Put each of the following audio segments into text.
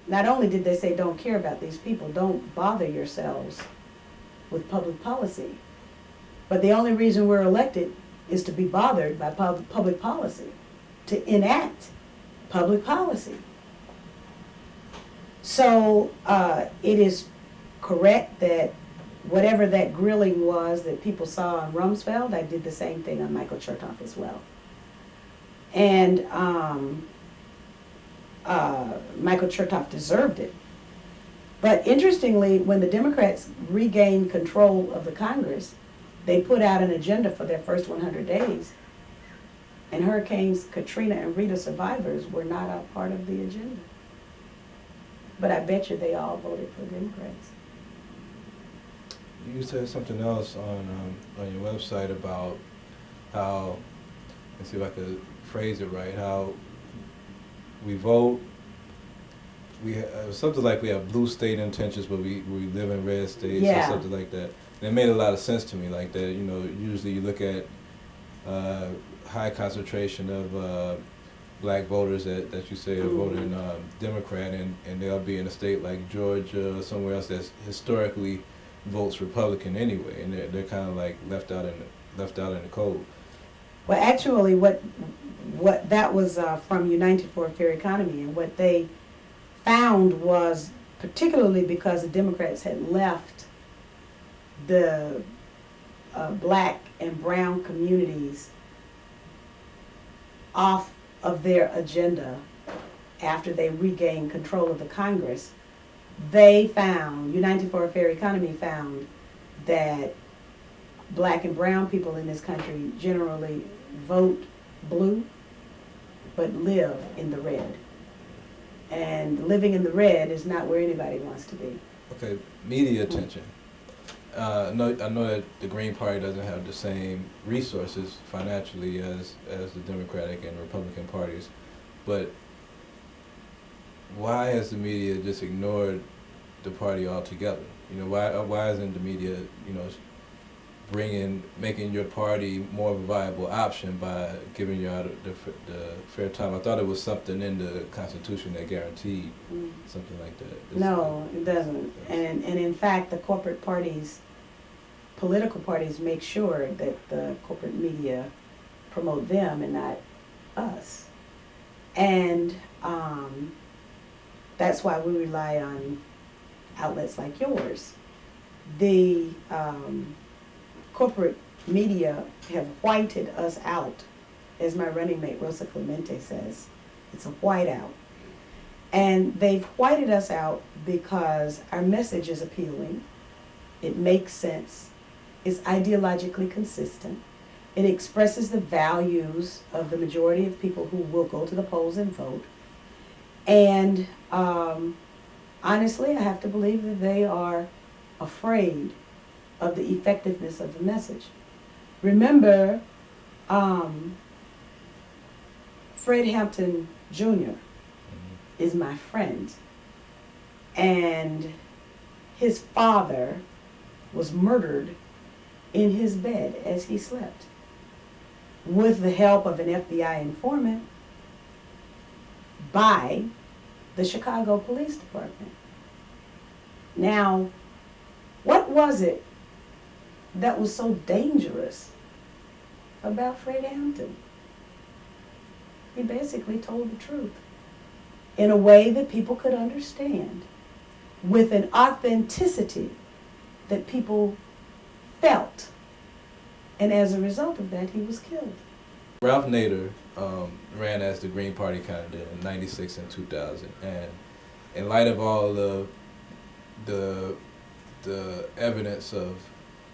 Not only did they say don't care about these people, don't bother yourselves with public policy, but the only reason we're elected is to be bothered by public policy, to enact public policy. So it is correct that whatever that grilling was that people saw on Rumsfeld, I did the same thing on Michael Chertoff as well. And Michael Chertoff deserved it. But interestingly, when the Democrats regained control of the Congress, they put out an agenda for their first 100 days. And Hurricanes Katrina and Rita survivors were not a part of the agenda. But I bet you they all voted for Democrats. You said something else on your website about how, let's see if I could phrase it right, how we vote, something like we have blue state intentions, but we live in red states, yeah, or something like that. And it made a lot of sense to me, like that, you know, usually you look at high concentration of black voters that you say are voting Democrat, and they'll be in a state like Georgia or somewhere else that's historically votes Republican anyway, and they're kind of like left out in the cold. Well, actually, what that was from United for a Fair Economy, and what they found was, particularly because the Democrats had left the black and brown communities off of their agenda after they regained control of the Congress, they found, United for a Fair Economy found, that black and brown people in this country generally vote blue but live in the red. And living in the red is not where anybody wants to be. Okay, media attention. I know that the Green Party doesn't have the same resources financially as the Democratic and Republican parties, but why has the media just ignored the party altogether? You know, why isn't the media, you know, making your party more of a viable option by giving you out the fair time? I thought it was something in the Constitution that guaranteed something like that. No, it doesn't. And in fact, the corporate parties, political parties, make sure that the corporate media promote them and not us. And that's why we rely on outlets like yours. The corporate media have whited us out, as my running mate Rosa Clemente says. It's a whiteout. And they've whited us out because our message is appealing, it makes sense, it's ideologically consistent, it expresses the values of the majority of people who will go to the polls and vote. And honestly, I have to believe that they are afraid of the effectiveness of the message. Remember, Fred Hampton Jr. is my friend, and his father was murdered in his bed as he slept with the help of an FBI informant by the Chicago Police Department. Now, what was it that was so dangerous about Fred Hampton? He basically told the truth in a way that people could understand, with an authenticity that people felt. And as a result of that, he was killed. Ralph Nader ran as the Green Party candidate in '96 and 2000, and in light of all the evidence of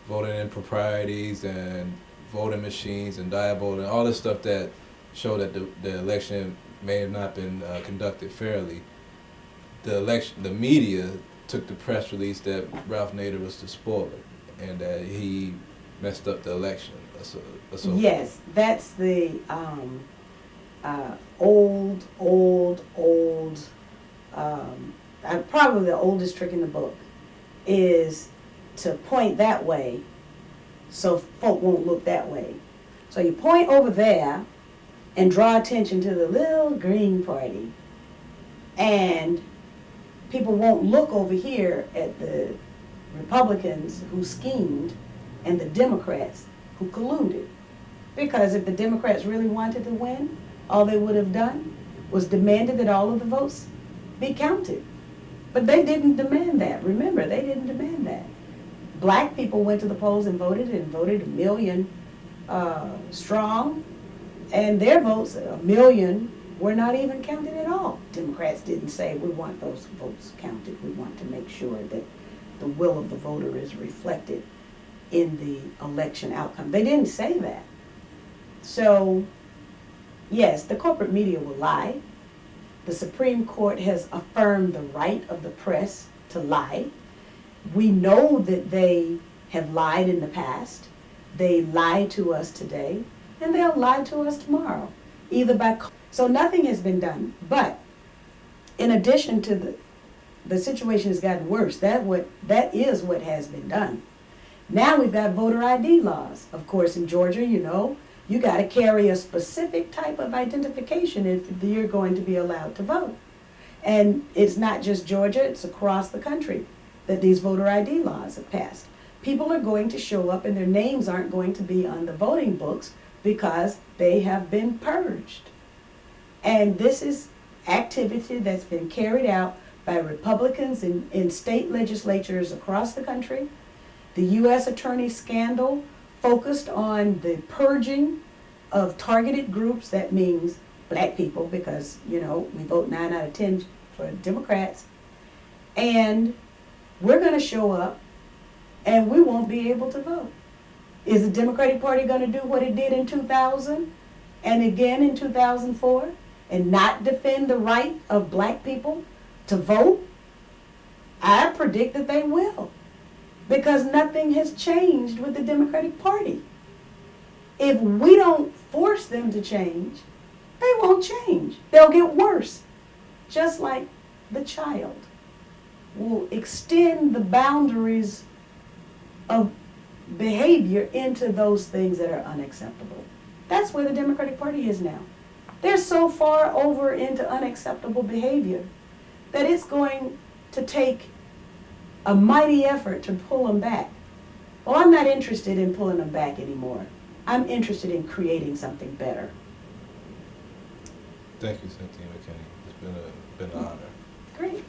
voting improprieties and voting machines and diebold and all this stuff that showed that the election may have not been conducted fairly, the media took the press release that Ralph Nader was the spoiler and that he messed up the election. Yes, that's the old, probably the oldest trick in the book, is to point that way so folk won't look that way. So you point over there and draw attention to the little Green Party. And people won't look over here at the Republicans who schemed and the Democrats who colluded. Because if the Democrats really wanted to win, all they would have done was demanded that all of the votes be counted. But they didn't demand that. Remember, they didn't demand that. Black people went to the polls and voted 1 million strong, and their votes, 1 million, were not even counted at all. Democrats didn't say, we want those votes counted. We want to make sure that the will of the voter is reflected in the election outcome. They didn't say that. So, yes, the corporate media will lie. The Supreme Court has affirmed the right of the press to lie. We know that they have lied in the past. They lie to us today, and they'll lie to us tomorrow. So nothing has been done. But in addition to the situation has gotten worse. That is what has been done. Now we've got voter ID laws. Of course, in Georgia, you got to carry a specific type of identification if you're going to be allowed to vote. And it's not just Georgia, it's across the country that these voter ID laws have passed. People are going to show up and their names aren't going to be on the voting books because they have been purged. And this is activity that's been carried out by Republicans in state legislatures across the country. The U.S. Attorney scandal focused on the purging of targeted groups. That means black people, because, we vote 9 out of 10 for Democrats. And we're going to show up and we won't be able to vote. Is the Democratic Party going to do what it did in 2000 and again in 2004 and not defend the right of black people to vote? I predict that they will, because nothing has changed with the Democratic Party. If we don't force them to change, they won't change. They'll get worse. Just like the child will extend the boundaries of behavior into those things that are unacceptable. That's where the Democratic Party is now. They're so far over into unacceptable behavior that it's going to take a mighty effort to pull them back. Well, I'm not interested in pulling them back anymore. I'm interested in creating something better. Thank you, Cynthia McKinney. It's been an honor. Great.